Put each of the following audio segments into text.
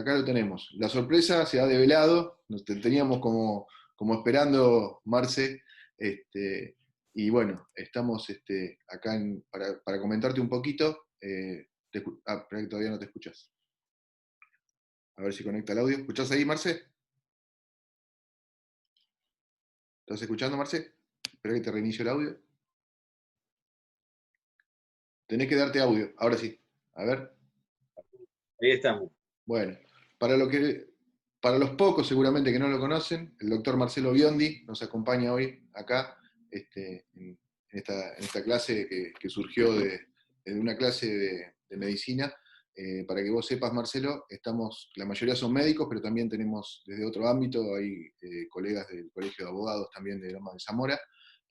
acá lo tenemos. La sorpresa se ha develado, nos teníamos como esperando, Marce, y bueno, estamos acá para comentarte un poquito. Espera que todavía no te escuchas. A ver si conecta el audio. ¿Escuchás ahí, Marce? ¿Estás escuchando, Marce? Espera que te reinicio el audio. Tenés que darte audio, ahora sí. A ver. Ahí estamos. Bueno, para los pocos seguramente que no lo conocen, el doctor Marcelo Biondi nos acompaña hoy acá en esta clase que surgió de una clase de medicina. Para que vos sepas, Marcelo, la mayoría son médicos, pero también tenemos desde otro ámbito, hay colegas del Colegio de Abogados también de Loma de Zamora,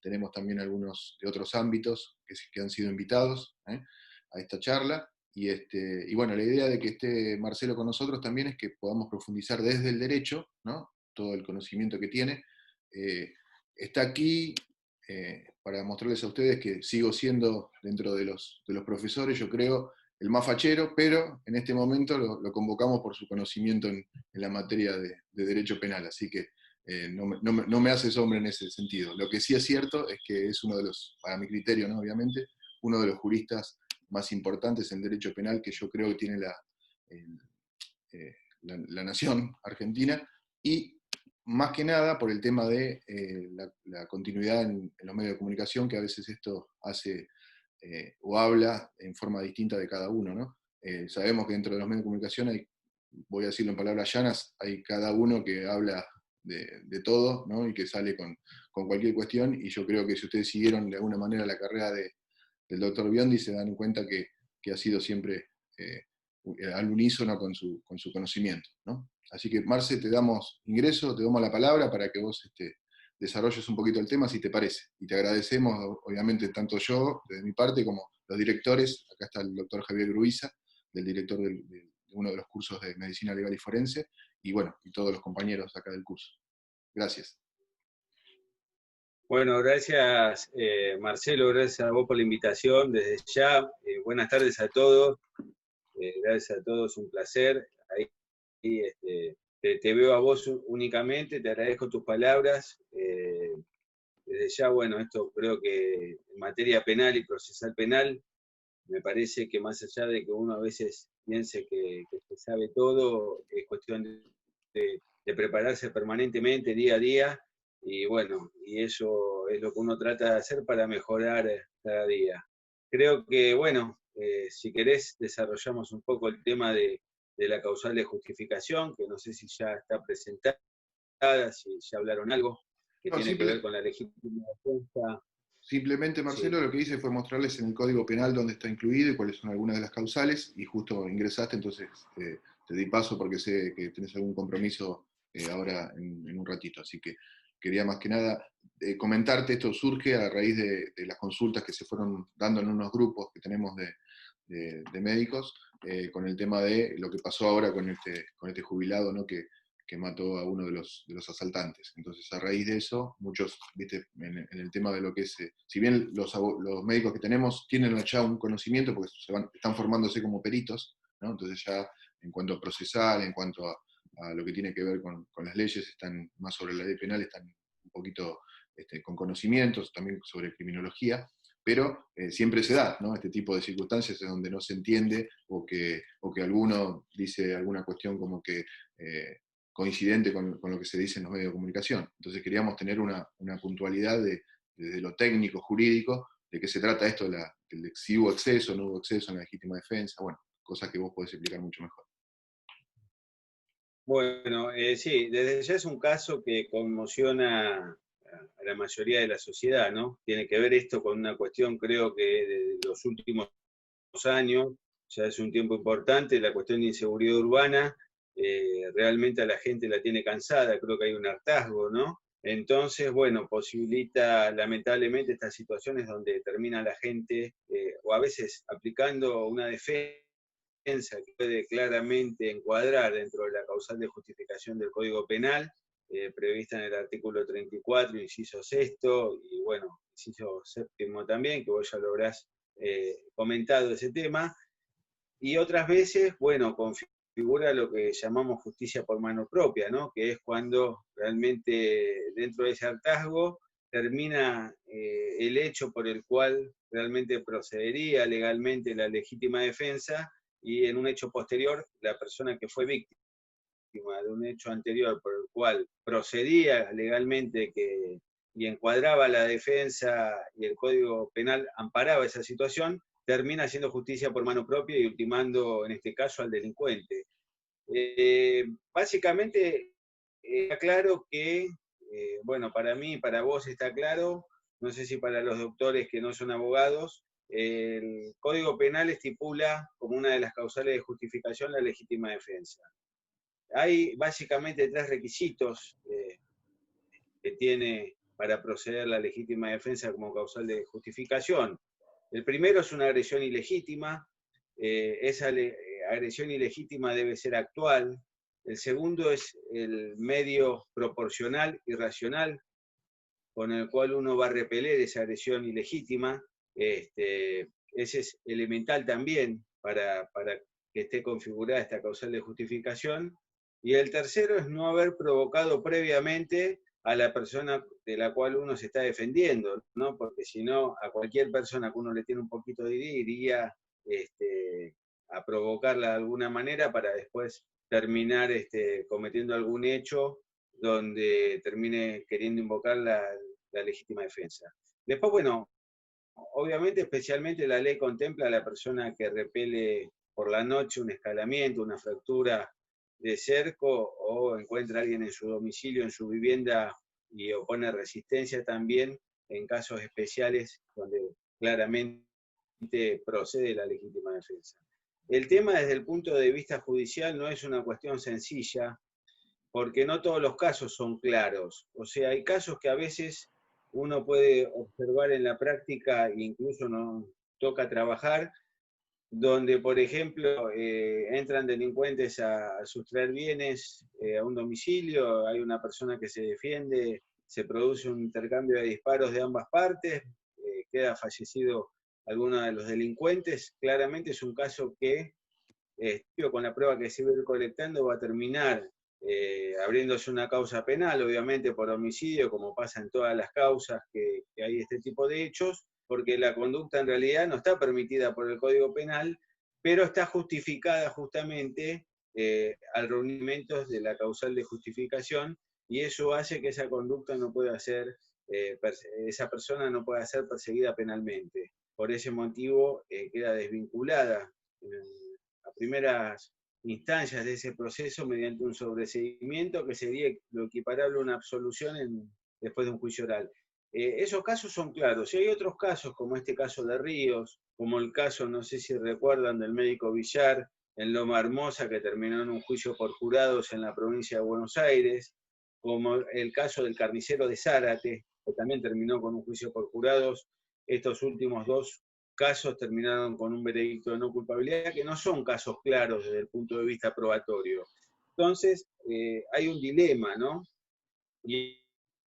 tenemos también algunos de otros ámbitos que han sido invitados a esta charla. Y bueno, la idea de que esté Marcelo con nosotros también es que podamos profundizar desde el derecho, ¿no? Todo el conocimiento que tiene. Está aquí para mostrarles a ustedes que sigo siendo, dentro de los profesores, yo creo, el más fachero, pero en este momento lo convocamos por su conocimiento en la materia de derecho penal, así que no me hace sombra en ese sentido. Lo que sí es cierto es que es uno de los, para mi criterio, ¿no? Obviamente, uno de los juristas más importantes en derecho penal que yo creo que tiene la nación argentina, y más que nada por el tema de la continuidad en los medios de comunicación, que a veces esto hace o habla en forma distinta de cada uno, ¿no? Sabemos que dentro de los medios de comunicación hay, voy a decirlo en palabras llanas, hay cada uno que habla de todo, ¿no? Y que sale con cualquier cuestión, y yo creo que si ustedes siguieron de alguna manera la carrera del doctor Biondi, se dan cuenta que ha sido siempre al unísono con su conocimiento, ¿no? Así que, Marce, te damos ingreso, te damos la palabra para que vos desarrolles un poquito el tema, si te parece. Y te agradecemos, obviamente, tanto yo, desde mi parte, como los directores. Acá está el doctor Javier Gruiza, del director de uno de los cursos de Medicina Legal y Forense, y bueno, y todos los compañeros acá del curso. Gracias. Bueno, gracias Marcelo, gracias a vos por la invitación desde ya. Buenas tardes a todos. Gracias a todos, un placer. Ahí te veo a vos únicamente, te agradezco tus palabras. Desde ya, bueno, esto creo que en materia penal y procesal penal, me parece que más allá de que uno a veces piense que se sabe todo, es cuestión de prepararse permanentemente, día a día, y bueno, y eso es lo que uno trata de hacer para mejorar cada día. Creo que, bueno, si querés desarrollamos un poco el tema de la causal de justificación, que no sé si ya está presentada, si ya hablaron algo, que No, tiene que ver con la legítima defensa. simplemente, Marcelo, Sí. lo que hice fue mostrarles en el Código Penal dónde está incluido y cuáles son algunas de las causales, y justo ingresaste, entonces te di paso porque sé que tenés algún compromiso ahora en un ratito, así que quería más que nada comentarte. Esto surge a raíz de las consultas que se fueron dando en unos grupos que tenemos de médicos, con el tema de lo que pasó ahora con este jubilado, ¿no? Que mató a uno de los asaltantes. Entonces, a raíz de eso, muchos, viste, en el tema de lo que es, si bien los médicos que tenemos tienen ya un conocimiento, porque están formándose como peritos, ¿no? Entonces ya en cuanto a procesal, en cuanto a lo que tiene que ver con las leyes, están más sobre la ley penal, están un poquito con conocimientos, también sobre criminología, pero siempre se da, ¿no? Este tipo de circunstancias en donde no se entiende, o que alguno dice alguna cuestión como que coincidente con lo que se dice en los medios de comunicación. Entonces queríamos tener una puntualidad desde lo técnico, jurídico, de qué se trata esto, si hubo exceso, no hubo exceso en la legítima defensa, bueno, cosas que vos podés explicar mucho mejor. Bueno, sí, desde ya es un caso que conmociona a la mayoría de la sociedad, ¿no? Tiene que ver esto con una cuestión, creo que de los últimos años, ya es un tiempo importante, la cuestión de inseguridad urbana, realmente a la gente la tiene cansada, creo que hay un hartazgo, ¿no? Entonces, bueno, posibilita lamentablemente estas situaciones donde termina la gente, o a veces aplicando una defensa que puede claramente encuadrar dentro de la causal de justificación del Código Penal, prevista en el artículo 34, inciso sexto, y bueno, inciso séptimo también, que vos ya lo habrás comentado ese tema, y otras veces, bueno, configura lo que llamamos justicia por mano propia, ¿no? Que es cuando realmente dentro de ese hartazgo termina el hecho por el cual realmente procedería legalmente la legítima defensa, y en un hecho posterior la persona que fue víctima de un hecho anterior por el cual procedía legalmente y encuadraba la defensa y el Código Penal amparaba esa situación, termina haciendo justicia por mano propia y ultimando en este caso al delincuente. Básicamente está claro que, bueno, para mí, para vos está claro, no sé si para los doctores que no son abogados, el Código Penal estipula como una de las causales de justificación la legítima defensa. Hay básicamente tres requisitos que tiene para proceder la legítima defensa como causal de justificación. El primero es una agresión ilegítima, esa agresión ilegítima debe ser actual. El segundo es el medio proporcional y racional con el cual uno va a repeler esa agresión ilegítima. Ese es elemental también para que esté configurada esta causal de justificación. Y el tercero es no haber provocado previamente a la persona de la cual uno se está defendiendo, ¿no? Porque si no, a cualquier persona que uno le tiene un poquito de idea, iría a provocarla de alguna manera para después terminar cometiendo algún hecho donde termine queriendo invocar la legítima defensa. Después, bueno, obviamente, especialmente la ley contempla a la persona que repele por la noche un escalamiento, una fractura de cerco, o encuentra a alguien en su domicilio, en su vivienda, y opone resistencia también en casos especiales donde claramente procede la legítima defensa. El tema desde el punto de vista judicial no es una cuestión sencilla, porque no todos los casos son claros. O sea, hay casos que a veces uno puede observar en la práctica e incluso nos toca trabajar, donde, por ejemplo, entran delincuentes a sustraer bienes a un domicilio, hay una persona que se defiende, se produce un intercambio de disparos de ambas partes, queda fallecido alguno de los delincuentes. Claramente es un caso que, con la prueba que se va a ir colectando, va a terminar abriéndose una causa penal, obviamente por homicidio, como pasa en todas las causas que hay este tipo de hechos, porque la conducta en realidad no está permitida por el Código Penal, pero está justificada justamente al reunimiento de la causal de justificación, y eso hace que esa conducta no pueda ser, esa persona no pueda ser perseguida penalmente. Por ese motivo queda desvinculada a primeras instancias de ese proceso mediante un sobreseimiento que sería lo equiparable a una absolución después de un juicio oral. Esos casos son claros. Y hay otros casos, como este caso de Ríos, como el caso, no sé si recuerdan, del médico Villar en Loma Hermosa, que terminó en un juicio por jurados en la provincia de Buenos Aires, como el caso del carnicero de Zárate, que también terminó con un juicio por jurados. Estos últimos dos casos terminaron con un veredicto de no culpabilidad, que no son casos claros desde el punto de vista probatorio. Entonces, hay un dilema, ¿no? Y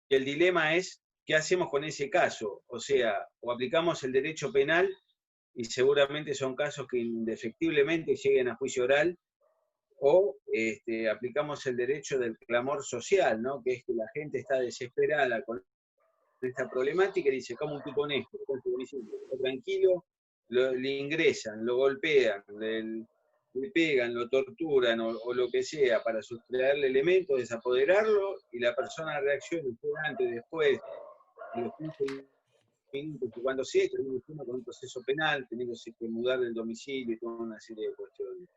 el dilema es, ¿qué hacemos con ese caso? O sea, o aplicamos el derecho penal, y seguramente son casos que indefectiblemente lleguen a juicio oral, o aplicamos el derecho del clamor social, ¿no? Que es que la gente está desesperada con esta problemática y dice, ¿cómo un tipo honesto? Está tranquilo, le ingresan, lo golpean, le pegan, lo torturan o lo que sea para sustraerle elementos, desapoderarlo, y la persona reacciona antes, después, de los 15 minutos, cuando sea, termina con un proceso penal, teniéndose que mudar del domicilio y toda una serie de cuestiones.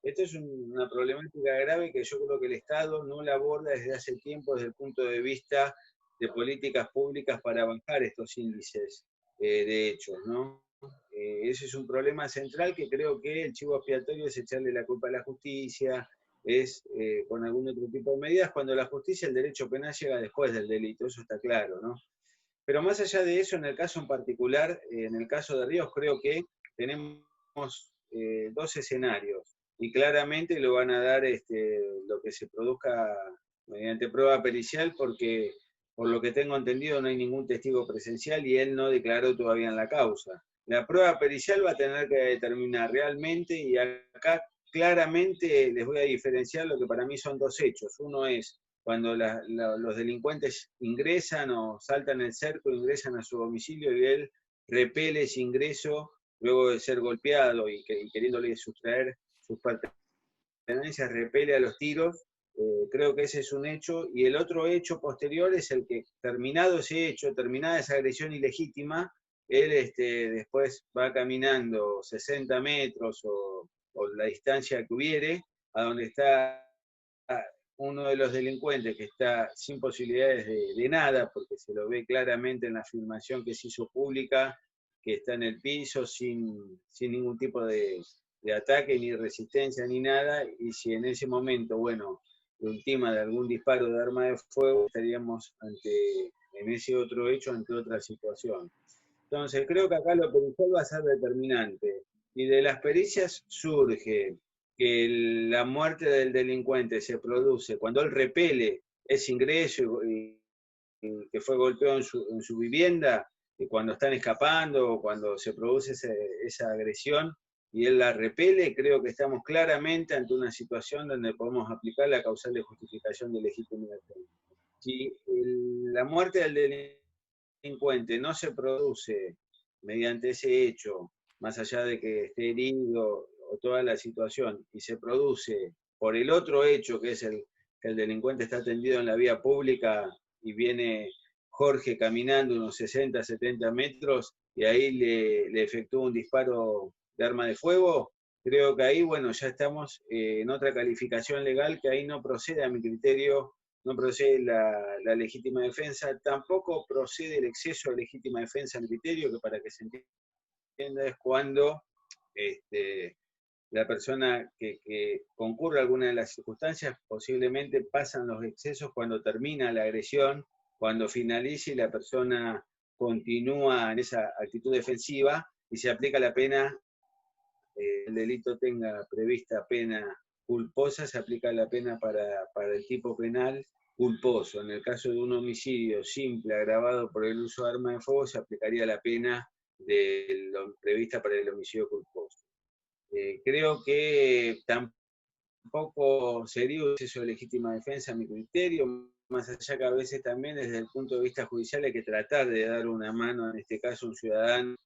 Esto es una problemática grave que yo creo que el Estado no la aborda desde hace tiempo desde el punto de vista de políticas públicas para bajar estos índices de hechos, ¿no? Ese es un problema central que creo que el chivo expiatorio es echarle la culpa a la justicia, es con algún otro tipo de medidas, cuando la justicia, el derecho penal llega después del delito, eso está claro, ¿no? Pero más allá de eso, en el caso en particular, en el caso de Ríos, creo que tenemos dos escenarios, y claramente lo van a dar lo que se produzca mediante prueba pericial, porque por lo que tengo entendido no hay ningún testigo presencial y él no declaró todavía en la causa. La prueba pericial va a tener que determinar realmente, y acá claramente les voy a diferenciar lo que para mí son dos hechos. Uno es cuando los delincuentes ingresan o saltan el cerco, ingresan a su domicilio y él repele ese ingreso luego de ser golpeado y queriéndole sustraer sus pertenencias, repele a los tiros. Creo que ese es un hecho. Y el otro hecho posterior es el que, terminado ese hecho, terminada esa agresión ilegítima, él después va caminando 60 metros o la distancia que hubiere, a donde está uno de los delincuentes que está sin posibilidades de nada, porque se lo ve claramente en la filmación que se hizo pública, que está en el piso sin ningún tipo de ataque, ni resistencia, ni nada, y si en ese momento, bueno, ultima de algún disparo de arma de fuego, estaríamos en ese otro hecho, ante otra situación. Entonces, creo que acá lo pericial va a ser determinante. Y de las pericias surge que la muerte del delincuente se produce cuando él repele ese ingreso y que fue golpeado en su vivienda, y cuando están escapando o cuando se produce esa agresión y él la repele, creo que estamos claramente ante una situación donde podemos aplicar la causal de justificación de legítima defensa. Si la muerte del delincuente no se produce mediante ese hecho, más allá de que esté herido o toda la situación, y se produce por el otro hecho, que es que el delincuente está tendido en la vía pública y viene Jorge caminando unos 60, 70 metros y ahí le efectúa un disparo de arma de fuego, creo que ahí, bueno, ya estamos en otra calificación legal que ahí no procede a mi criterio, no procede la legítima defensa, tampoco procede el exceso de legítima defensa en criterio, que para que se entienda es cuando la persona que concurre a alguna de las circunstancias posiblemente pasan los excesos cuando termina la agresión, cuando finaliza y la persona continúa en esa actitud defensiva y se aplica la pena, el delito tenga prevista pena culposa, se aplica la pena para el tipo penal culposo. En el caso de un homicidio simple agravado por el uso de arma de fuego, se aplicaría la pena prevista para el homicidio culposo. Creo que tampoco sería un exceso de legítima defensa a mi criterio, más allá que a veces también desde el punto de vista judicial hay que tratar de dar una mano, en este caso un ciudadano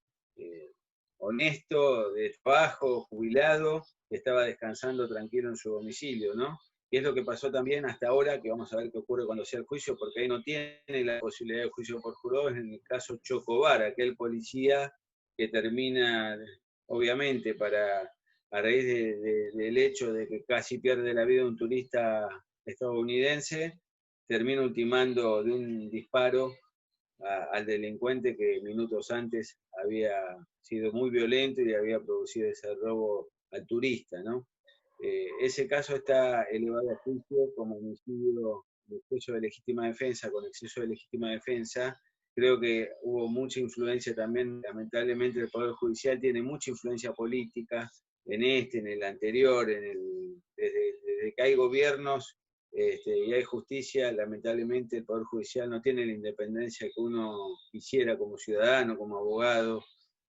honesto, de trabajo, jubilado, que estaba descansando tranquilo en su domicilio, ¿no? Y es lo que pasó también hasta ahora, que vamos a ver qué ocurre cuando sea el juicio, porque ahí no tiene la posibilidad de juicio por jurados, en el caso Chocobar, aquel policía que termina, obviamente, a raíz del hecho de que casi pierde la vida un turista estadounidense, termina ultimando de un disparo al delincuente que minutos antes había sido muy violento y había producido ese robo al turista, ¿no? Ese caso está elevado a juicio como homicidio de exceso de legítima defensa, con exceso de legítima defensa. Creo que hubo mucha influencia también, lamentablemente el Poder Judicial tiene mucha influencia política en en el anterior, desde que hay gobiernos y hay justicia, lamentablemente el Poder Judicial no tiene la independencia que uno quisiera como ciudadano, como abogado,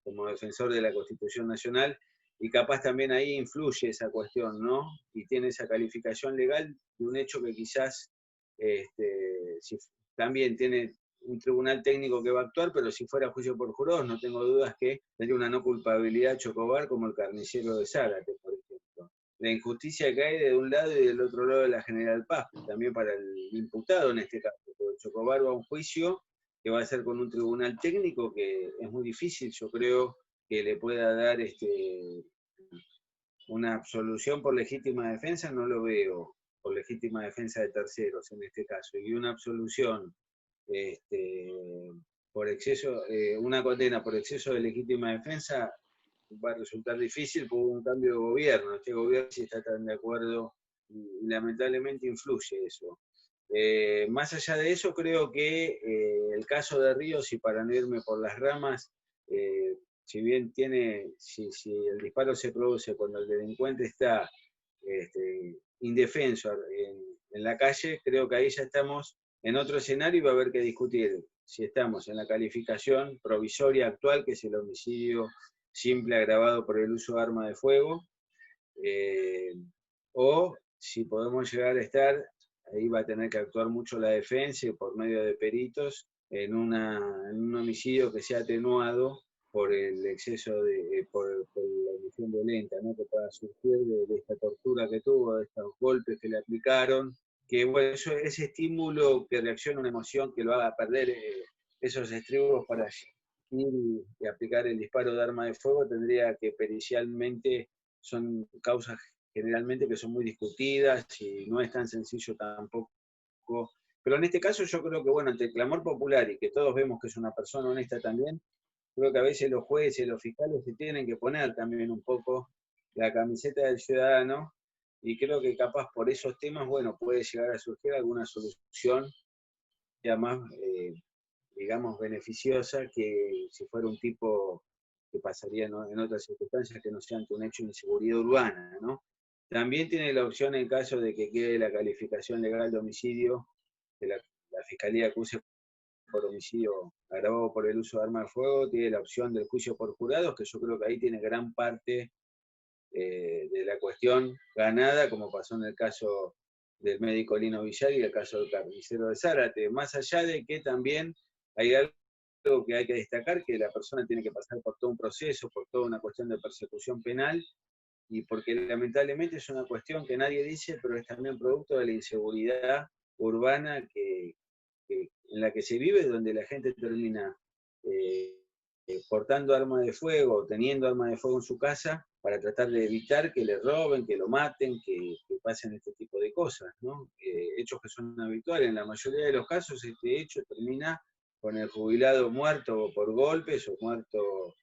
como defensor de la Constitución Nacional, y capaz también ahí influye esa cuestión, ¿no? Y tiene esa calificación legal de un hecho que quizás si también tiene un tribunal técnico que va a actuar, pero si fuera juicio por jurados, no tengo dudas que tendría una no culpabilidad Chocobar como el carnicero de Zárate, por ejemplo. La injusticia que hay de un lado y del otro lado de la General Paz, también para el imputado en este caso, porque Chocobar va a un juicio que va a ser con un tribunal técnico que es muy difícil, yo creo, que le pueda dar una absolución por legítima defensa, no lo veo, por legítima defensa de terceros en este caso, y una absolución por exceso, una condena por exceso de legítima defensa va a resultar difícil por un cambio de gobierno. Este gobierno sí está tan de acuerdo y lamentablemente influye eso. Más allá de eso, creo que el caso de Ríos, y para no irme por las ramas, si bien si el disparo se produce cuando el delincuente está indefenso en la calle, creo que ahí ya estamos en otro escenario y va a haber que discutir si estamos en la calificación provisoria actual, que es el homicidio simple agravado por el uso de arma de fuego, o si podemos llegar a estar, ahí va a tener que actuar mucho la defensa y por medio de peritos en un homicidio que sea atenuado por el exceso por la omisión violenta, ¿no? Que pueda surgir de esta tortura que tuvo, de estos golpes que le aplicaron, que bueno, ese estímulo que reacciona a una emoción que lo haga perder esos estribos para ir y aplicar el disparo de arma de fuego, tendría que pericialmente, son causas generalmente que son muy discutidas y no es tan sencillo tampoco. Pero en este caso yo creo que, bueno, ante el clamor popular y que todos vemos que es una persona honesta también, creo que a veces los jueces y los fiscales se tienen que poner también un poco la camiseta del ciudadano y creo que capaz por esos temas, bueno, puede llegar a surgir alguna solución ya más, digamos, beneficiosa que si fuera un tipo que pasaría en otras circunstancias que no sean un hecho de inseguridad urbana, ¿no? También tiene la opción en caso de que quede la calificación legal de homicidio, que la Fiscalía acuse por homicidio agravado por el uso de arma de fuego, tiene la opción del juicio por jurados, que yo creo que ahí tiene gran parte de la cuestión ganada, como pasó en el caso del médico Lino Villar y el caso del carnicero de Zárate, más allá de que también hay algo que hay que destacar, que la persona tiene que pasar por todo un proceso, por toda una cuestión de persecución penal, y porque lamentablemente es una cuestión que nadie dice, pero es también producto de la inseguridad urbana en la que se vive, donde la gente termina eh, portando armas de fuego, teniendo armas de fuego en su casa, para tratar de evitar que le roben, que lo maten, que pasen este tipo de cosas, ¿no? Hechos que son habituales. En la mayoría de los casos, este hecho termina con el jubilado muerto por golpes o muerto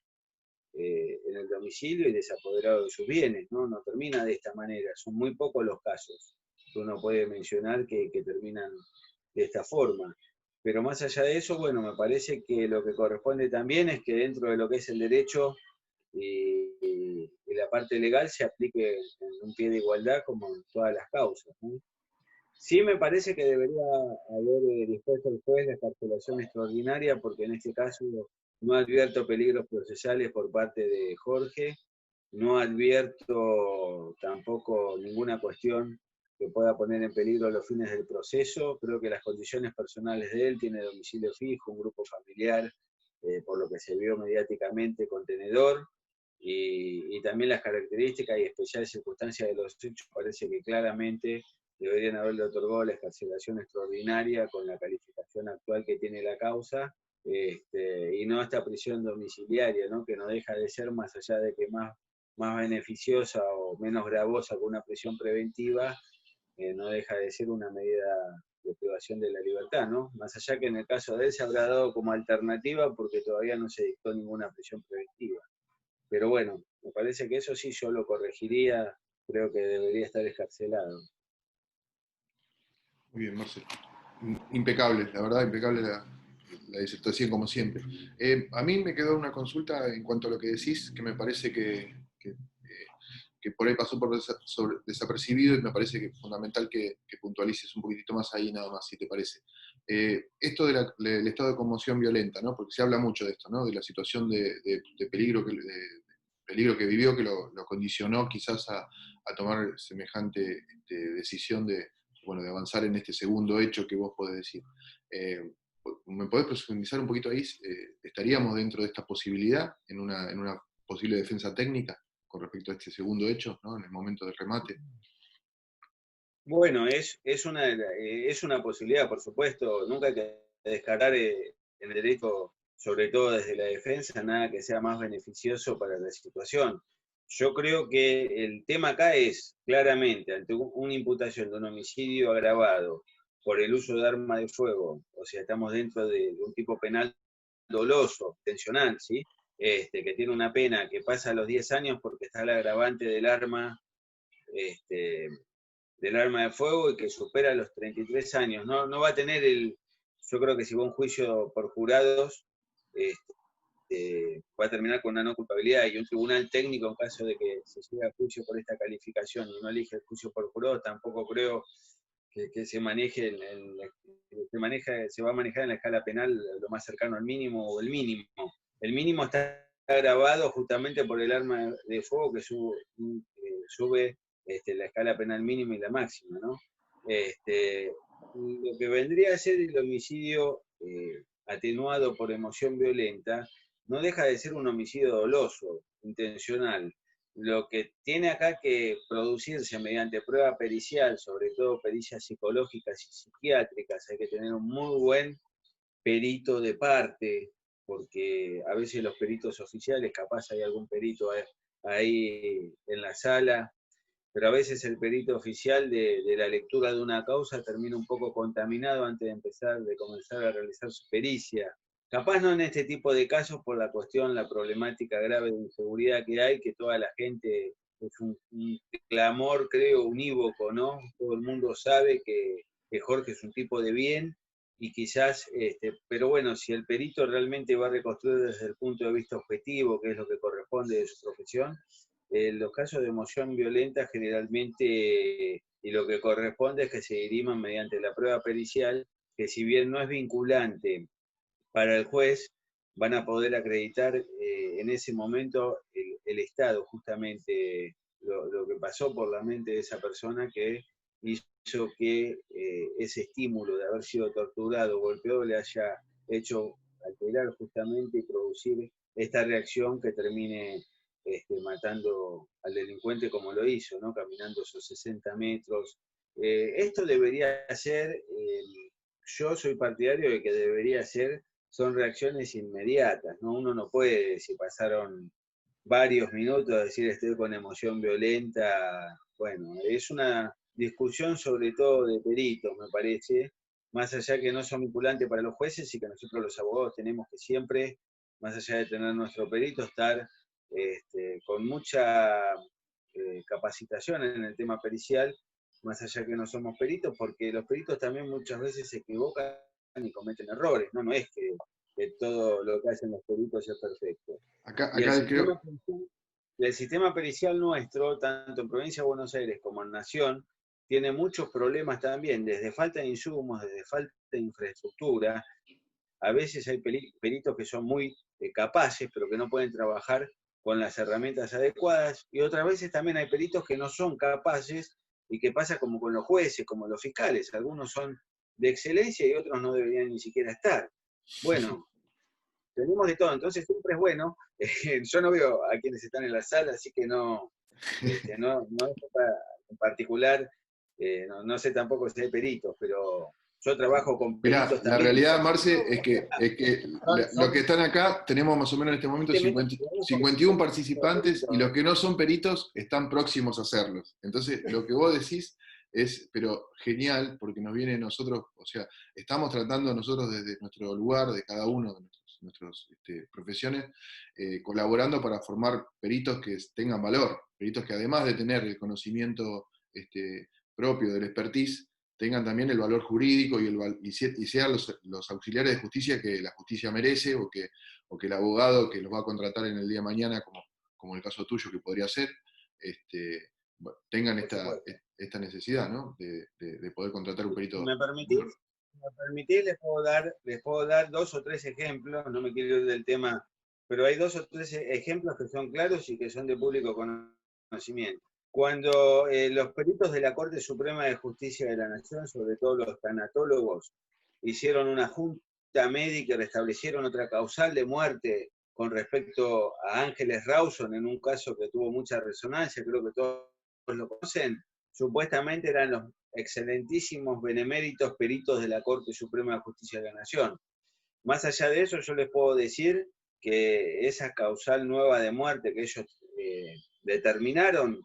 en el domicilio y desapoderado de sus bienes, ¿no? No termina de esta manera. Son muy pocos los casos que uno puede mencionar que terminan de esta forma. Pero más allá de eso, bueno, me parece que lo que corresponde también es que dentro de lo que es el derecho y la parte legal se aplique en un pie de igualdad como en todas las causas, ¿no? Sí me parece que debería haber dispuesto el juez la excarcelación extraordinaria, porque en este caso no advierto peligros procesales por parte de Jorge, no advierto tampoco ninguna cuestión que pueda poner en peligro los fines del proceso. Creo que las condiciones personales de él, tiene domicilio fijo, un grupo familiar, por lo que se vio mediáticamente, contenedor, y también las características y especiales circunstancias de los hechos parece que claramente deberían haberle otorgado la excarcelación extraordinaria con la calificación actual que tiene la causa, y no esta prisión domiciliaria, ¿no? Que no deja de ser, más allá de que más beneficiosa o menos gravosa que una prisión preventiva, no deja de ser una medida de privación de la libertad, ¿no? Más allá que en el caso de él se habrá dado como alternativa porque todavía no se dictó ninguna prisión preventiva. Pero bueno, me parece que eso sí yo lo corregiría, creo que debería estar excarcelado. Muy bien, Marcelo. Impecable, la verdad, impecable la disertación como siempre. A mí me quedó una consulta en cuanto a lo que decís, que me parece que por ahí pasó desapercibido y me parece que es fundamental que puntualices un poquitito más ahí nada más, si te parece. Esto del estado de conmoción violenta, ¿no? Porque se habla mucho de esto, ¿no? De la situación de peligro peligro que vivió, que lo condicionó quizás a tomar semejante decisión bueno, de avanzar en este segundo hecho que vos podés decir. ¿Me podés profundizar un poquito ahí? ¿Estaríamos dentro de esta posibilidad en una posible defensa técnica con respecto a este segundo hecho, ¿no? En el momento del remate? Bueno, es una posibilidad, por supuesto. Nunca hay que descartar en el derecho, sobre todo desde la defensa, nada que sea más beneficioso para la situación. Yo creo que el tema acá es, claramente, ante una imputación de un homicidio agravado por el uso de arma de fuego, o sea, estamos dentro de un tipo penal doloso, intencional, ¿sí? Que tiene una pena que pasa a los 10 años porque está el agravante este, del arma de fuego y que supera los 33 años. No va a tener yo creo que si va a un juicio por jurados, va a terminar con una no culpabilidad, y un tribunal técnico, en caso de que se llegue a juicio por esta calificación y no elige el juicio por jurados, tampoco creo que se maneje, se va a manejar en la escala penal lo más cercano al mínimo o el mínimo. El mínimo está agravado justamente por el arma de fuego, que es sube la escala penal mínima y la máxima, ¿no? Lo que vendría a ser el homicidio atenuado por emoción violenta no deja de ser un homicidio doloso, intencional. Lo que tiene acá que producirse mediante prueba pericial, sobre todo pericias psicológicas y psiquiátricas, hay que tener un muy buen perito de parte, porque a veces los peritos oficiales, capaz hay algún perito ahí en la sala, pero a veces el perito oficial de la lectura de una causa termina un poco contaminado antes de comenzar a realizar su pericia. Capaz no en este tipo de casos por la cuestión, la problemática grave de inseguridad que hay, que toda la gente es un clamor, creo, unívoco, ¿no? Todo el mundo sabe que Jorge es un tipo de bien y quizás, pero bueno, si el perito realmente va a reconstruir desde el punto de vista objetivo, que es lo que corresponde de su profesión, los casos de emoción violenta generalmente, y lo que corresponde es que se diriman mediante la prueba pericial, que si bien no es vinculante para el juez, van a poder acreditar en ese momento el estado, justamente lo que pasó por la mente de esa persona que hizo que ese estímulo de haber sido torturado, golpeado, le haya hecho alterar justamente y producir esta reacción que termine matando al delincuente como lo hizo, ¿no? Caminando esos 60 metros. Esto debería ser, yo soy partidario de que debería ser, son reacciones inmediatas, ¿no? Uno no puede, si pasaron varios minutos, decir estoy con emoción violenta. Bueno, es una discusión sobre todo de peritos, me parece, más allá que no son vinculantes para los jueces y que nosotros los abogados tenemos que siempre, más allá de tener nuestro perito, estar con mucha capacitación en el tema pericial, más allá que no somos peritos, porque los peritos también muchas veces se equivocan y cometen errores, ¿no? No es que todo lo que hacen los peritos es perfecto. Y Acá creo. el sistema pericial nuestro, tanto en Provincia de Buenos Aires como en Nación, tiene muchos problemas también, desde falta de insumos, desde falta de infraestructura. A veces hay peritos que son muy capaces, pero que no pueden trabajar con las herramientas adecuadas, y otras veces también hay peritos que no son capaces, y que pasa como con los jueces, como los fiscales. Algunos son de excelencia y otros no deberían ni siquiera estar. Bueno, tenemos de todo, entonces siempre es bueno. Yo no veo a quienes están en la sala, así que no en particular, no sé tampoco si hay peritos, pero yo trabajo con Mirá, peritos la también. realidad, Marce, es que los que están acá, tenemos más o menos en este momento 51 participantes y los que no son peritos están próximos a serlos. Entonces, lo que vos decís es, pero genial, porque nos viene nosotros, o sea, estamos tratando nosotros desde nuestro lugar, de cada uno de nuestras profesiones, colaborando para formar peritos que tengan valor, peritos que además de tener el conocimiento propio del expertise, tengan también el valor jurídico y sean los auxiliares de justicia que la justicia merece, o que el abogado que los va a contratar en el día de mañana, como el caso tuyo que podría ser, tengan esta necesidad, ¿no? de poder contratar un perito. Si me permitís, les puedo dar 2 o 3 ejemplos, no me quiero ir del tema, pero hay 2 o 3 ejemplos que son claros y que son de público conocimiento. Cuando los peritos de la Corte Suprema de Justicia de la Nación, sobre todo los tanatólogos, hicieron una junta médica y restablecieron otra causal de muerte con respecto a Ángeles Rawson, en un caso que tuvo mucha resonancia, creo que todos lo conocen, supuestamente eran los excelentísimos beneméritos peritos de la Corte Suprema de Justicia de la Nación. Más allá de eso, yo les puedo decir que esa causal nueva de muerte que ellos determinaron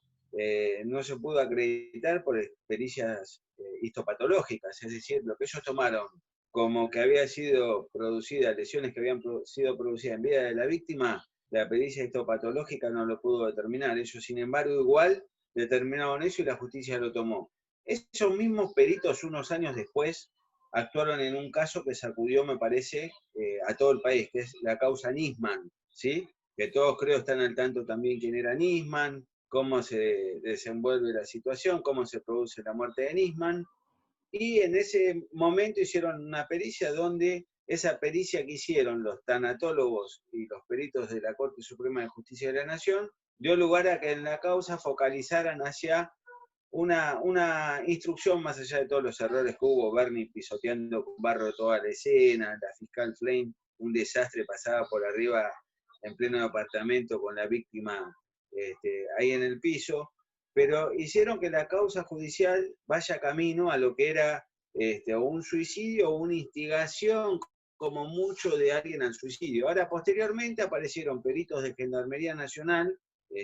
no se pudo acreditar por pericias histopatológicas, es decir, lo que ellos tomaron como que había sido producida, lesiones que habían sido producidas en vida de la víctima, la pericia histopatológica no lo pudo determinar. Ellos, sin embargo, igual determinaron eso y la justicia lo tomó. Esos mismos peritos, unos años después, actuaron en un caso que sacudió, me parece, a todo el país, que es la causa Nisman, ¿sí? Que todos creo están al tanto también quién era Nisman, cómo se desenvuelve la situación, cómo se produce la muerte de Nisman. Y en ese momento hicieron una pericia donde esa pericia que hicieron los tanatólogos y los peritos de la Corte Suprema de Justicia de la Nación dio lugar a que en la causa focalizaran hacia una instrucción más allá de todos los errores que hubo, Bernie pisoteando con barro toda la escena, la fiscal Flame, un desastre, pasaba por arriba en pleno departamento con la víctima ahí en el piso, pero hicieron que la causa judicial vaya camino a lo que era o un suicidio o una instigación como mucho de alguien al suicidio. Ahora, posteriormente aparecieron peritos de Gendarmería Nacional,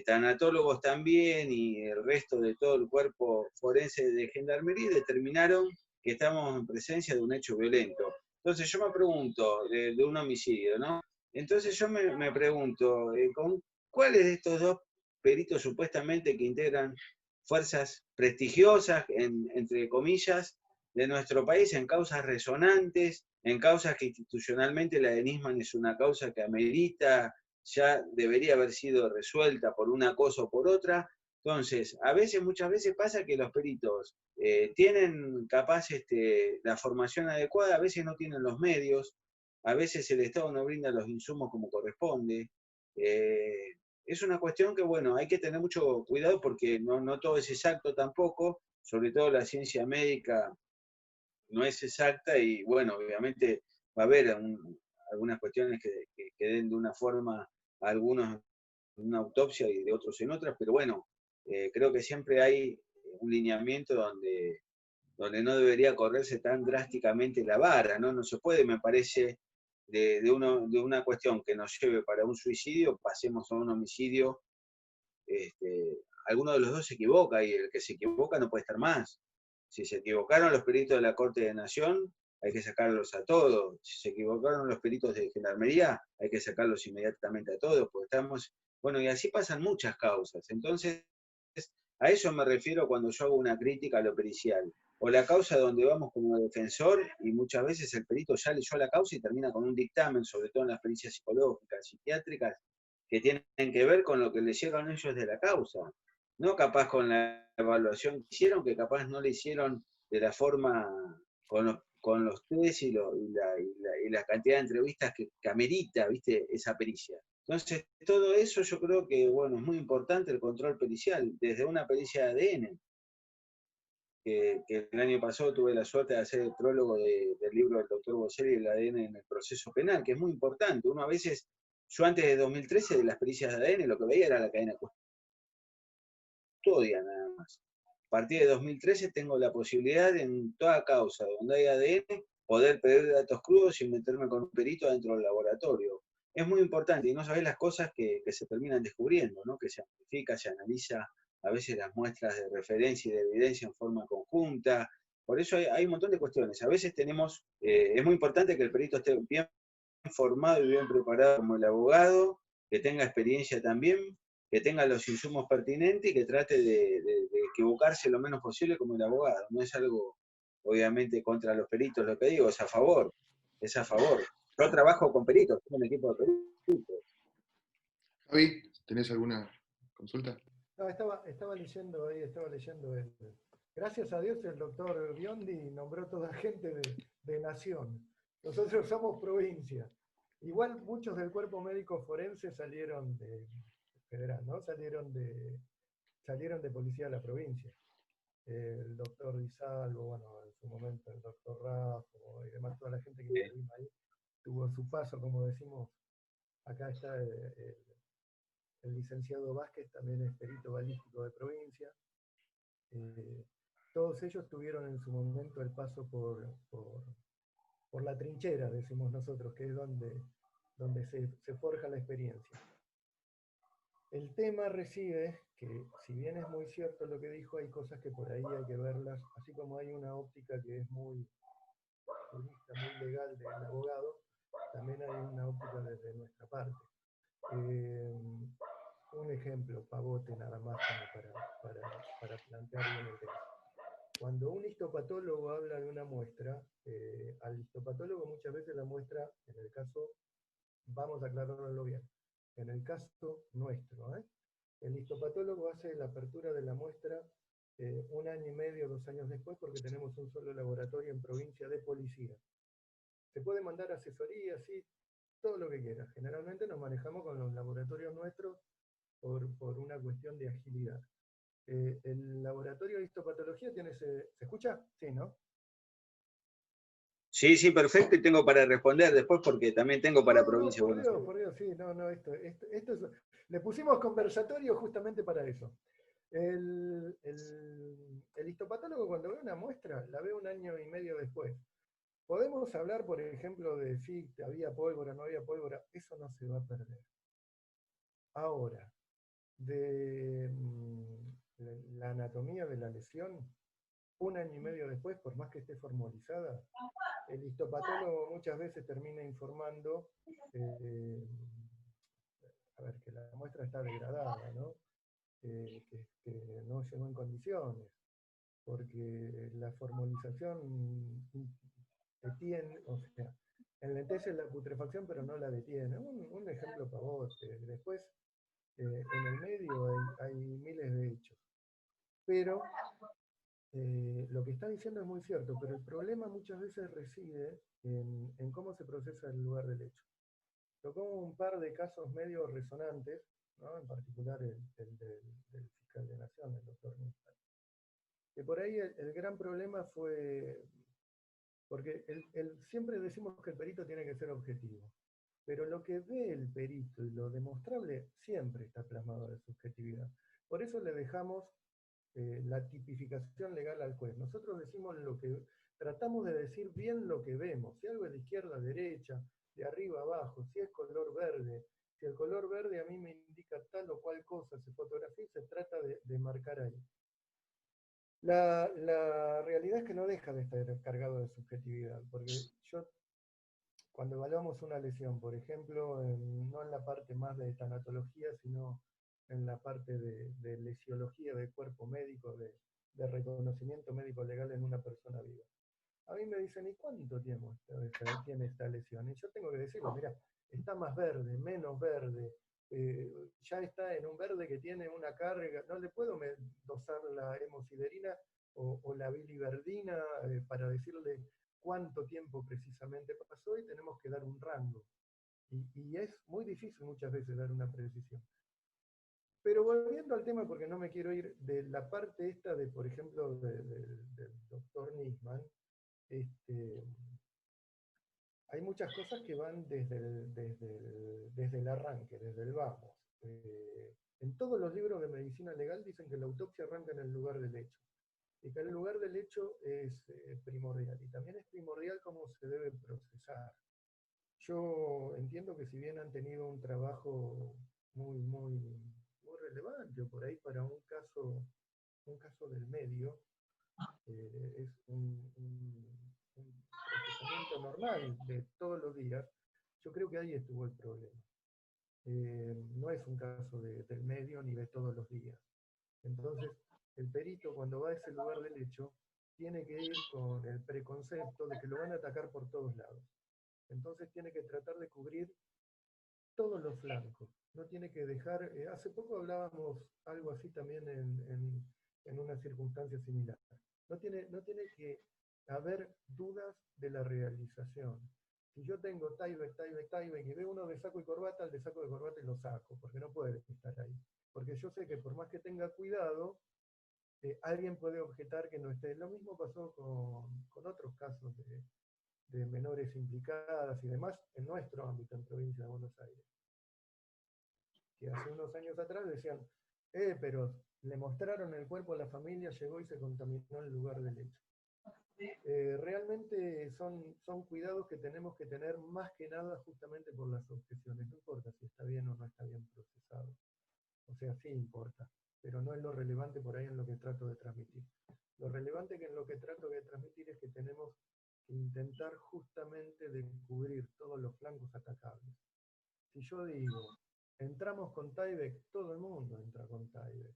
tanatólogos también y el resto de todo el cuerpo forense de Gendarmería determinaron que estamos en presencia de un hecho violento. Entonces yo me pregunto, de un homicidio, ¿no? Entonces yo me pregunto, ¿con cuáles de estos dos peritos supuestamente que integran fuerzas prestigiosas, entre comillas, de nuestro país en causas resonantes, en causas que institucionalmente la de Nisman es una causa que amerita, ya debería haber sido resuelta por una cosa o por otra? Entonces, muchas veces pasa que los peritos tienen capaz la formación adecuada, a veces no tienen los medios, a veces el Estado no brinda los insumos como corresponde. Es una cuestión que, bueno, hay que tener mucho cuidado porque no todo es exacto tampoco, sobre todo la ciencia médica no es exacta y, bueno, obviamente va a haber algunas cuestiones que den de una forma a algunos en una autopsia y de otros en otras, pero bueno, creo que siempre hay un lineamiento donde no debería correrse tan drásticamente la vara, ¿no? No se puede, me parece, de una cuestión que nos lleve para un suicidio, pasemos a un homicidio. Alguno de los dos se equivoca y el que se equivoca no puede estar más. Si se equivocaron los peritos de la Corte de Nación, hay que sacarlos a todos. Si se equivocaron los peritos de Gendarmería, hay que sacarlos inmediatamente a todos, porque estamos... Bueno, y así pasan muchas causas. Entonces, a eso me refiero cuando yo hago una crítica a lo pericial. O la causa donde vamos como defensor y muchas veces el perito ya leyó la causa y termina con un dictamen, sobre todo en las pericias psicológicas, psiquiátricas, que tienen que ver con lo que leyeron ellos de la causa. No capaz con la evaluación que hicieron, que capaz no le hicieron de la forma con los test y la cantidad de entrevistas que amerita, ¿viste? Esa pericia. Entonces, todo eso yo creo que, bueno, es muy importante el control pericial, desde una pericia de ADN, que el año pasado tuve la suerte de hacer el prólogo del libro del doctor Bocelli, el ADN en el proceso penal, que es muy importante. Uno a veces, yo antes de 2013, de las pericias de ADN, lo que veía era la cadena custodia nada más. A partir de 2013 tengo la posibilidad en toda causa donde hay ADN poder pedir datos crudos y meterme con un perito dentro del laboratorio. Es muy importante y no sabés las cosas que se terminan descubriendo, ¿no? Que se amplifica, se analiza a veces las muestras de referencia y de evidencia en forma conjunta. Por eso hay un montón de cuestiones. A veces tenemos, es muy importante que el perito esté bien formado y bien preparado como el abogado, que tenga experiencia también, que tenga los insumos pertinentes y que trate de equivocarse lo menos posible como el abogado. No es algo, obviamente, contra los peritos, lo que digo, es a favor, es a favor. Yo trabajo con peritos, tengo un equipo de peritos. Javi, ¿tenés alguna consulta? No, estaba leyendo ahí, gracias a Dios el doctor Biondi nombró toda gente de nación. Nosotros somos provincia. Igual muchos del cuerpo médico forense salieron de federal, ¿no? Salieron de policía de la provincia. El doctor Di Salvo, bueno, en su momento el doctor Raffo y demás, toda la gente que intervino ahí, tuvo su paso, como decimos. Acá está el licenciado Vázquez, también es perito balístico de provincia. Todos ellos tuvieron en su momento el paso por la trinchera, decimos nosotros, que es donde se forja la experiencia. El tema reside que, si bien es muy cierto lo que dijo, hay cosas que por ahí hay que verlas, así como hay una óptica que es muy jurista, muy legal del abogado, también hay una óptica desde nuestra parte. Un ejemplo, pavote nada más como para plantear bien el tema. Cuando un histopatólogo habla de una muestra, al histopatólogo muchas veces la muestra, en el caso, vamos a aclararlo bien, en el caso nuestro, el histopatólogo hace la apertura de la muestra 1 año y medio, 2 años después, porque tenemos un solo laboratorio en provincia de policía. Se puede mandar asesoría, sí, todo lo que quieras. Generalmente nos manejamos con los laboratorios nuestros por una cuestión de agilidad. El laboratorio de histopatología tiene ¿se escucha? Sí, ¿no? Sí, sí, perfecto, y tengo para responder después porque también tengo para Provincia de Buenos Aires. Por Dios, sí, esto es, le pusimos conversatorio justamente para eso. El histopatólogo cuando ve una muestra, la ve un año y medio después. Podemos hablar, por ejemplo, de si había pólvora, no había pólvora, eso no se va a perder. Ahora, de la anatomía de la lesión, un año y medio después, por más que esté formalizada, el histopatólogo muchas veces termina informando a ver, que la muestra está degradada, ¿no? Que no llegó en condiciones, porque la formalización detiene, o sea, enlentece la putrefacción, pero no la detiene. Un ejemplo para vos. Después, en el medio hay miles de hechos. Pero lo que está diciendo es muy cierto, pero el problema muchas veces reside en cómo se procesa el lugar del hecho. Tocó un par de casos medio resonantes, ¿no? En particular del fiscal de Nación, el doctor Nisman. Que por ahí el gran problema fue, porque siempre decimos que el perito tiene que ser objetivo, pero lo que ve el perito y lo demostrable siempre está plasmado de subjetividad. Por eso le dejamos la tipificación legal al juez. Nosotros decimos tratamos de decir bien lo que vemos, si algo es de izquierda a derecha, de arriba a abajo, si es color verde, si el color verde a mí me indica tal o cual cosa, se fotografía y se trata de marcar ahí. La realidad es que no deja de estar cargado de subjetividad, porque cuando evaluamos una lesión, por ejemplo, no en la parte más de tanatología, sino en la parte de lesiología del cuerpo médico, de reconocimiento médico legal en una persona viva. A mí me dicen, ¿y cuánto tiene esta lesión? Y yo tengo que decirlo, mira, está más verde, menos verde, ya está en un verde que tiene una carga, no le puedo dosar la hemosiderina o la biliverdina para decirle cuánto tiempo precisamente pasó y tenemos que dar un rango. Y es muy difícil muchas veces dar una precisión. Pero volviendo al tema, porque no me quiero ir de la parte esta de, por ejemplo, del doctor Nisman, hay muchas cosas que van desde el arranque, desde el vamos. En todos los libros de medicina legal dicen que la autopsia arranca en el lugar del hecho, y que el lugar del hecho es primordial, y también es primordial cómo se debe procesar. Yo entiendo que si bien han tenido un trabajo muy relevante, por ahí para un caso del medio, es un procesamiento normal de todos los días, yo creo que ahí estuvo el problema. No es un caso del medio ni de todos los días. Entonces, el perito cuando va a ese lugar del hecho, tiene que ir con el preconcepto de que lo van a atacar por todos lados. Entonces tiene que tratar de cubrir todos los flancos. No tiene que dejar, hace poco hablábamos algo así también en una circunstancia similar. No tiene que haber dudas de la realización. Si yo tengo Tyvek y veo uno de saco y corbata, el de saco de corbata y lo saco, porque no puede estar ahí. Porque yo sé que por más que tenga cuidado, alguien puede objetar que no esté. Lo mismo pasó con otros casos de menores implicadas y demás en nuestro ámbito, en provincia de Buenos Aires. Que hace unos años atrás decían, pero le mostraron el cuerpo a la familia, llegó y se contaminó el lugar del hecho. Realmente son cuidados que tenemos que tener más que nada justamente por las objeciones. No importa si está bien o no está bien procesado. O sea, sí importa, pero no es lo relevante por ahí en lo que trato de transmitir. Lo relevante que en lo que trato de transmitir es que tenemos que intentar justamente descubrir todos los flancos atacables. Si yo digo, entramos con Tyvek, todo el mundo entra con Tyvek.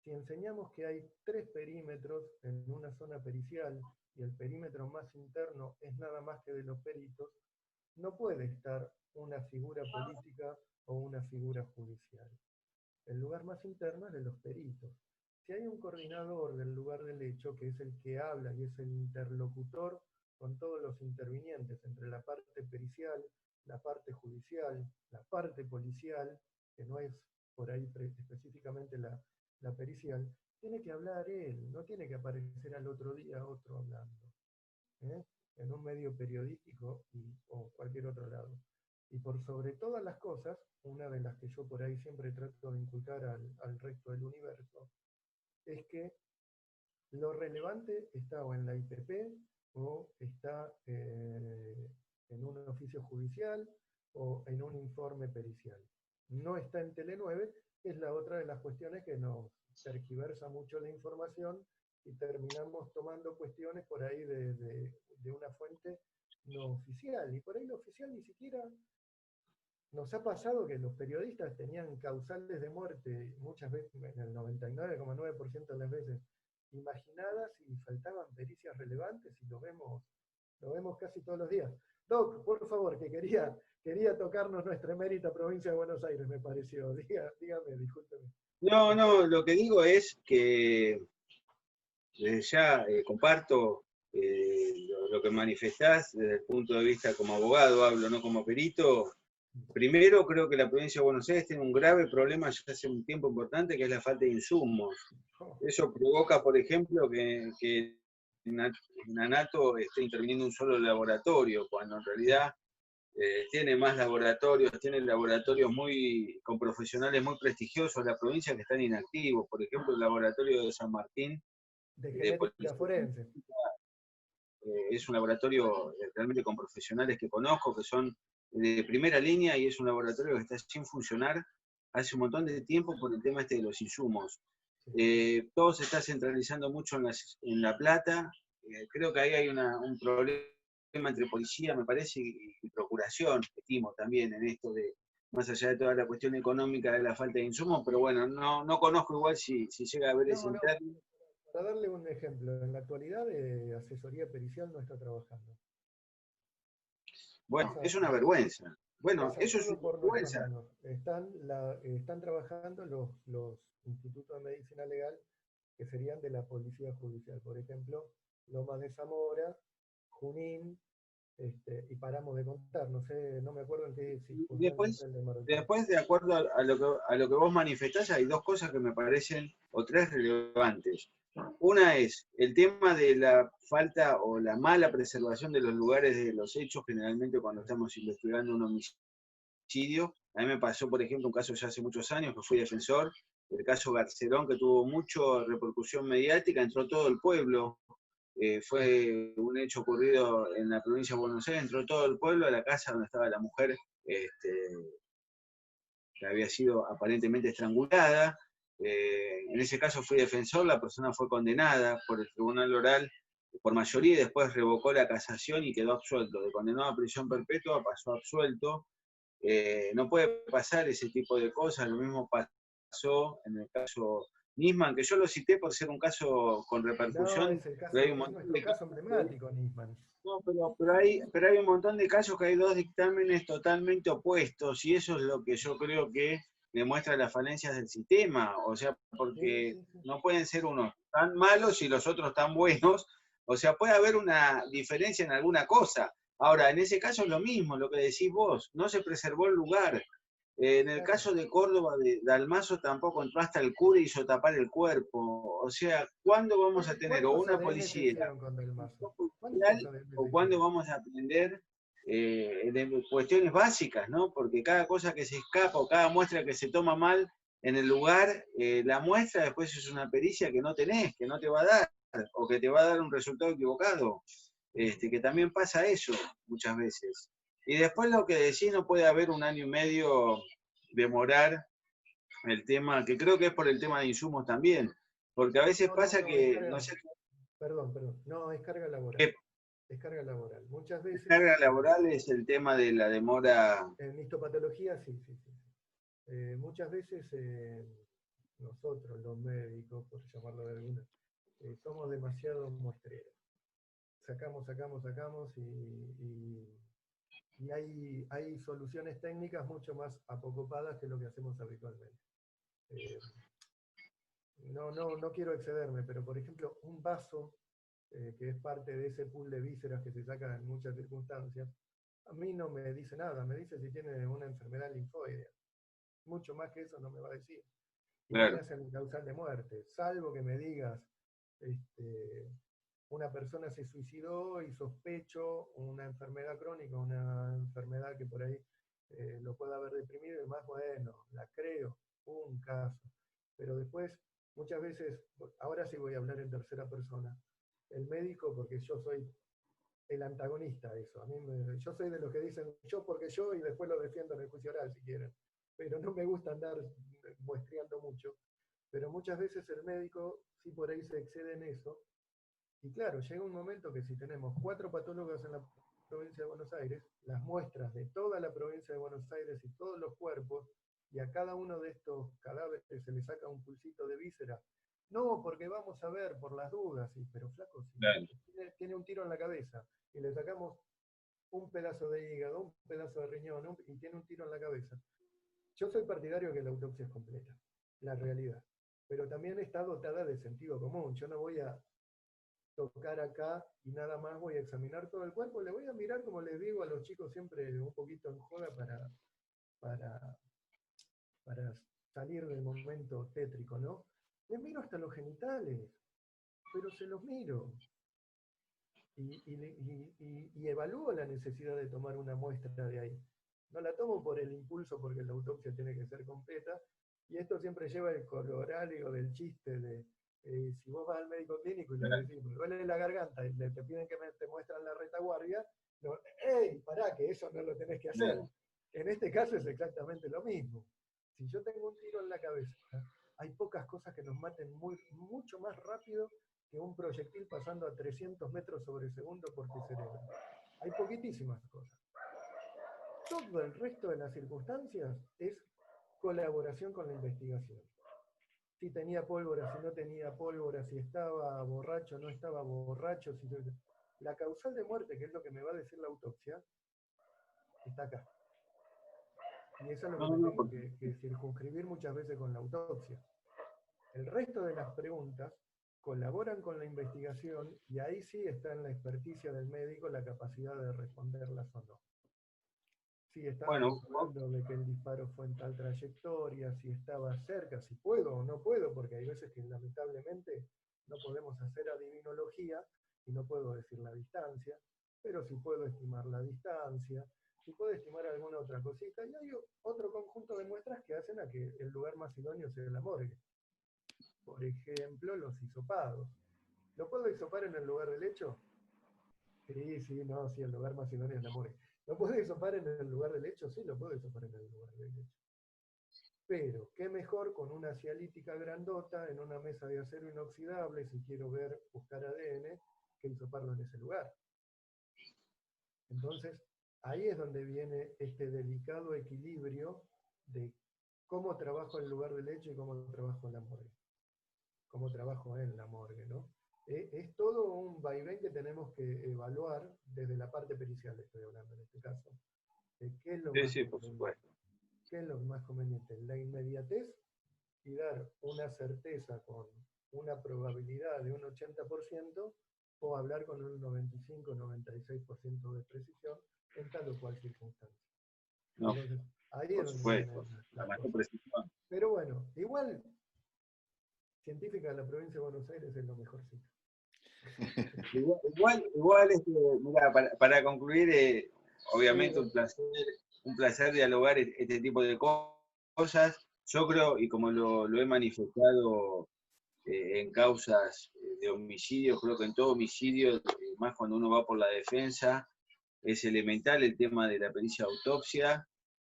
Si enseñamos que hay 3 perímetros en una zona pericial y el perímetro más interno es nada más que de los peritos, no puede estar una figura política o una figura judicial. El lugar más interno es de los peritos. Si hay un coordinador del lugar del hecho, que es el que habla y es el interlocutor con todos los intervinientes entre la parte pericial, la parte judicial, la parte policial, que no es por ahí específicamente la pericial, tiene que hablar él, no tiene que aparecer al otro día otro hablando, ¿eh? En un medio periodístico o cualquier otro lado. Y por sobre todas las cosas, una de las que yo por ahí siempre trato de inculcar al resto del universo, es que lo relevante está o en la IPP o está en un oficio judicial o en un informe pericial. No está en Tele9, que es la otra de las cuestiones que nos tergiversa mucho la información y terminamos tomando cuestiones por ahí de una fuente no oficial. Y por ahí lo oficial ni siquiera... Nos ha pasado que los periodistas tenían causales de muerte, muchas veces, en el 99,9% de las veces, imaginadas y faltaban pericias relevantes y lo vemos casi todos los días. Doc, por favor, que quería tocarnos nuestra emérita provincia de Buenos Aires, me pareció. Dígame, discúlpeme. No, lo que digo es que desde ya comparto lo que manifestás desde el punto de vista como abogado, hablo no como perito. Primero, creo que la provincia de Buenos Aires tiene un grave problema ya hace un tiempo importante, que es la falta de insumos. Eso provoca, por ejemplo, que en Anato esté interviniendo un solo laboratorio, cuando en realidad tiene más laboratorios, tiene laboratorios con profesionales muy prestigiosos en la provincia que están inactivos. Por ejemplo, el laboratorio de San Martín de genética forense. Es un laboratorio realmente con profesionales que conozco, que son de primera línea, y es un laboratorio que está sin funcionar hace un montón de tiempo por el tema este de los insumos. Todo se está centralizando mucho en La Plata. Creo que ahí hay un problema entre policía, me parece, y procuración, estimo también en esto de, más allá de toda la cuestión económica de la falta de insumos, pero bueno, no conozco igual si llega a haber ese interno. Para darle un ejemplo, en la actualidad asesoría pericial no está trabajando. Bueno, es una vergüenza. Bueno, eso es una vergüenza. Están trabajando los institutos de medicina legal que serían de la policía judicial. Por ejemplo, Lomas de Zamora, Junín, y paramos de contar. No me acuerdo en qué circunstancias. Después, de acuerdo a lo que vos manifestás, hay dos cosas que me parecen, o tres relevantes. Una es el tema de la falta o la mala preservación de los lugares de los hechos, generalmente cuando estamos investigando un homicidio. A mí me pasó, por ejemplo, un caso ya hace muchos años, que fui defensor, el caso Garcerón, que tuvo mucha repercusión mediática, entró todo el pueblo. Fue un hecho ocurrido en la provincia de Buenos Aires, entró todo el pueblo a la casa donde estaba la mujer que había sido aparentemente estrangulada. En ese caso fui defensor, la persona fue condenada por el Tribunal Oral por mayoría y después revocó la casación y quedó absuelto. De condenado a prisión perpetua pasó absuelto. No puede pasar ese tipo de cosas, lo mismo pasó en el caso Nisman, que yo lo cité por ser un caso con repercusión. No, es el caso, es nuestro caso emblemático, Nisman. No, pero hay un montón de casos que hay dos dictámenes totalmente opuestos, y eso es lo que yo creo que demuestra las falencias del sistema, o sea, porque no pueden ser unos tan malos y los otros tan buenos, o sea, puede haber una diferencia en alguna cosa. Ahora, en ese caso es lo mismo, lo que decís vos, no se preservó el lugar. En el caso de Córdoba, de Dalmazo, tampoco entró hasta el cura y hizo tapar el cuerpo. O sea, ¿cuándo vamos a tener o una policía o cuándo vamos a aprender de cuestiones básicas, ¿no? Porque cada cosa que se escapa o cada muestra que se toma mal en el lugar, la muestra después es una pericia que no tenés, que no te va a dar, o que te va a dar un resultado equivocado. Que también pasa eso muchas veces. Y después lo que decís, no puede haber un año y medio demorar el tema, que creo que es por el tema de insumos también, porque a veces pasa que, no sé... Perdón, no, es carga laboral. Es carga laboral. Muchas veces... Carga laboral es el tema de la demora... En histopatología, sí. Muchas veces nosotros, los médicos, por llamarlo de alguna, somos demasiado muestreros. Sacamos y hay soluciones técnicas mucho más apocopadas que lo que hacemos habitualmente. No quiero excederme, pero por ejemplo, un vaso que es parte de ese pool de vísceras que se saca en muchas circunstancias, a mí no me dice nada, me dice si tiene una enfermedad linfoidea. Mucho más que eso no me va a decir. Y no me hacen un causal de muerte, salvo que me digas, una persona se suicidó y sospecho una enfermedad crónica, una enfermedad que por ahí lo pueda haber deprimido y más, bueno, la creo, un caso. Pero después, muchas veces, ahora sí voy a hablar en tercera persona, el médico, porque yo soy el antagonista a eso. Yo soy de los que dicen yo porque yo y después lo defiendo en el juicio oral si quieren. Pero no me gusta andar muestreando mucho. Pero muchas veces el médico sí por ahí se excede en eso. Y claro, llega un momento que si tenemos 4 patólogos en la provincia de Buenos Aires, las muestras de toda la provincia de Buenos Aires y todos los cuerpos, y a cada uno de estos cadáveres se le saca un pulsito de víscera. No, porque vamos a ver por las dudas, sí, pero flaco, si Claro. tiene un tiro en la cabeza y le sacamos un pedazo de hígado, un pedazo de riñón y tiene un tiro en la cabeza. Yo soy partidario de que la autopsia es completa, la realidad, pero también está dotada de sentido común. Yo no voy a tocar acá y nada más voy a examinar todo el cuerpo, le voy a mirar, como les digo a los chicos siempre un poquito en joda para salir del momento tétrico, ¿no? Les miro hasta los genitales, pero se los miro. Y evalúo la necesidad de tomar una muestra de ahí. No la tomo por el impulso porque la autopsia tiene que ser completa, y esto siempre lleva el corolario del chiste de si vos vas al médico clínico y le decís, me duele la garganta, y te piden que te muestran la retaguardia, no, ¡ey, pará, que eso no lo tenés que hacer! En este caso es exactamente lo mismo. Si yo tengo un tiro en la cabeza, hay pocas cosas que nos maten mucho más rápido que un proyectil pasando a 300 metros sobre segundo por tu cerebro. Hay poquitísimas cosas. Todo el resto de las circunstancias es colaboración con la investigación. Si tenía pólvora, si no tenía pólvora, si estaba borracho, no estaba borracho. La causal de muerte, que es lo que me va a decir la autopsia, está acá. Y eso es lo que me tengo que circunscribir muchas veces con la autopsia. El resto de las preguntas colaboran con la investigación y ahí sí está en la experticia del médico la capacidad de responderlas o no. Si estamos hablando de que el disparo fue en tal trayectoria, si estaba cerca, si puedo o no puedo, porque hay veces que lamentablemente no podemos hacer adivinología y no puedo decir la distancia, pero si puedo estimar la distancia, si puedo estimar alguna otra cosita, y hay otro conjunto de muestras que hacen a que el lugar más idóneo sea la morgue. Por ejemplo, los hisopados. ¿Lo puedo hisopar en el lugar del hecho? Sí, el lugar más idóneo es la morgue. ¿Lo puedo hisopar en el lugar del hecho? Sí, lo puedo hisopar en el lugar del hecho. Pero, qué mejor con una cialítica grandota en una mesa de acero inoxidable, si quiero buscar ADN, que hisoparlo en ese lugar. Entonces, ahí es donde viene este delicado equilibrio de cómo trabajo en el lugar del hecho y cómo trabajo en la morgue. Cómo trabajo en la morgue, ¿no? Es todo un vaivén que tenemos que evaluar desde la parte pericial, estoy hablando en este caso. ¿Qué es lo más Sí, por supuesto. ¿Qué es lo más conveniente? La inmediatez y dar una certeza con una probabilidad de un 80% o hablar con un 95-96% de precisión en tal o cual circunstancia. No, entonces, ahí por es donde supuesto, la mayor cosa. precisión. Pero bueno, igual, científica de la provincia de Buenos Aires es lo mejorcito. Igual mira, para concluir, obviamente un placer dialogar este tipo de cosas. Yo creo, y como lo he manifestado en causas de homicidio, creo que en todo homicidio, más cuando uno va por la defensa, es elemental el tema de la pericia autopsia.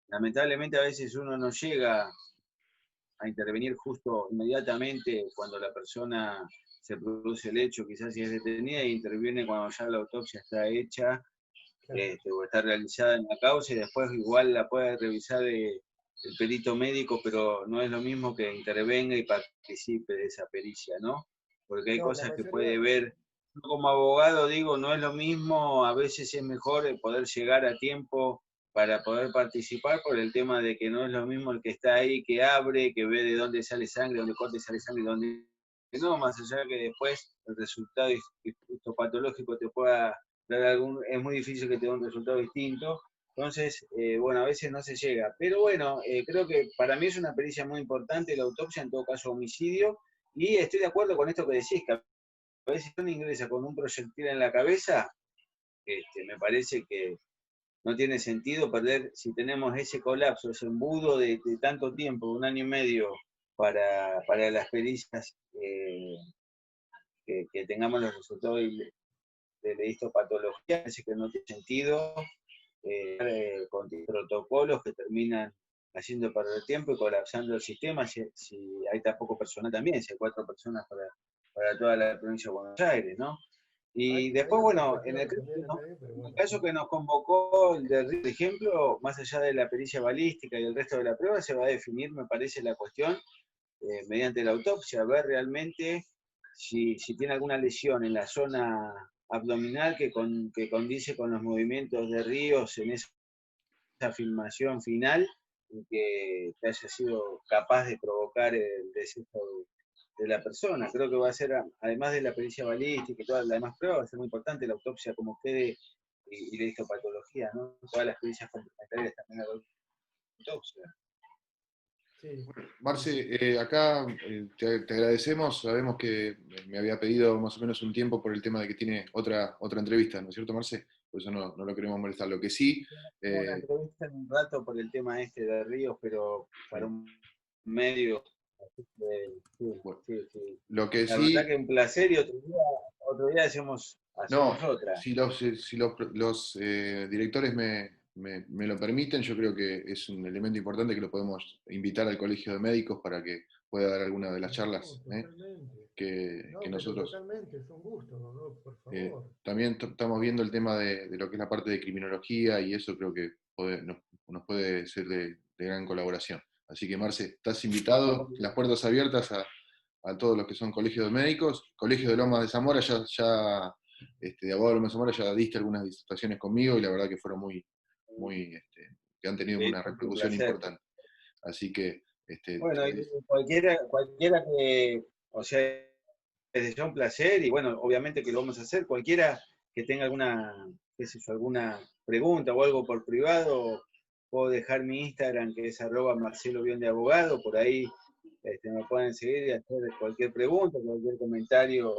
Lamentablemente a veces uno no llega a intervenir justo inmediatamente cuando la persona se produce el hecho, quizás si es detenida, y interviene cuando ya la autopsia está hecha, o está realizada en la causa, y después igual la puede revisar el perito médico, pero no es lo mismo que intervenga y participe de esa pericia, ¿no? Porque hay cosas que puede ver. Yo como abogado digo, no es lo mismo, a veces es mejor poder llegar a tiempo para poder participar por el tema de que no es lo mismo el que está ahí, que abre, que ve de dónde sale sangre, dónde corta y sale sangre, dónde no, más allá que después el resultado histopatológico te pueda dar algún, es muy difícil que te dé un resultado distinto. Entonces, bueno, a veces no se llega. Pero bueno, creo que para mí es una pericia muy importante la autopsia, en todo caso homicidio, y estoy de acuerdo con esto que decís, que a veces uno ingresa con un proyectil en la cabeza, me parece que no tiene sentido perder, si tenemos ese colapso, ese embudo de tanto tiempo, 1 año y medio, para las pericias, que tengamos los resultados de la histopatología, parece que no tiene sentido con protocolos que terminan haciendo perder tiempo y colapsando el sistema, si hay tan poco personal también, si hay 4 personas para toda la provincia de Buenos Aires, ¿no? Y después, otras bueno, en cuestiones también en medio, pero el bueno, caso que nos convocó el de Río, por ejemplo, más allá de la pericia balística y el resto de la prueba, se va a definir, me parece, la cuestión mediante la autopsia, ver realmente si tiene alguna lesión en la zona abdominal que condice con los movimientos de Ríos en esa filmación final y que haya sido capaz de provocar el deceso de la persona. Creo que va a ser, además de la pericia balística y todas las demás pruebas, va a ser muy importante la autopsia, como quede, y la histopatología, ¿no? Todas las pericias complementarias también a la autopsia. sí. Marce, acá te agradecemos, sabemos que me había pedido más o menos un tiempo por el tema de que tiene otra entrevista, ¿no es cierto, Marce? Por eso no lo queremos molestar. Lo que sí, Tengo una entrevista en un rato por el tema este de Ríos, pero para un medio. Así que, sí, bueno, sí, sí. lo que La verdad sí, que un placer y otro día no, hacemos otra. si los directores me lo permiten, yo creo que es un elemento importante que lo podemos invitar al Colegio de Médicos para que pueda dar alguna de las No, charlas totalmente. que No, pero nosotros totalmente, es un gusto, ¿no? Por favor. también estamos viendo el tema de lo que es la parte de criminología y eso creo que nos puede ser de gran colaboración. Así que, Marce, estás invitado, las puertas abiertas a todos los que son colegios de médicos. Colegio de Lomas de Zamora, de Abogado de Lomas de Zamora, ya diste algunas disertaciones conmigo y la verdad que fueron que han tenido una Es un repercusión placer. importante. Así que, Bueno, y cualquiera que, o sea, es un placer y bueno, obviamente que lo vamos a hacer. Cualquiera que tenga alguna, qué sé yo, alguna pregunta o algo por privado, puedo dejar mi Instagram que es @marcelo_de_abogado, por ahí me pueden seguir y hacer cualquier pregunta, cualquier comentario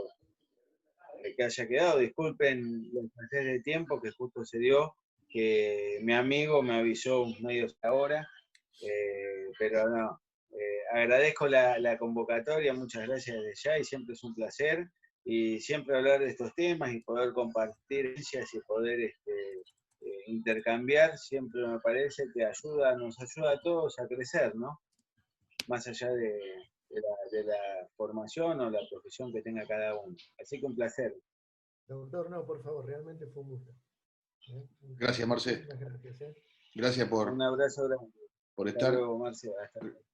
que haya quedado. Disculpen la escasez de tiempo que justo se dio, que mi amigo me avisó medio ahora, pero no, agradezco la convocatoria, muchas gracias desde ya y siempre es un placer y siempre hablar de estos temas y poder compartir experiencias y poder intercambiar, siempre me parece que nos ayuda a todos a crecer, ¿no? Más allá de la formación o la profesión que tenga cada uno. Así que un placer. Doctor, no, por favor, realmente fue un gusto. ¿Eh? gracias, Marce. Muchísimas gracias. ¿Eh? Gracias Un abrazo grande. por Hasta estar. luego, Marcia. Hasta luego.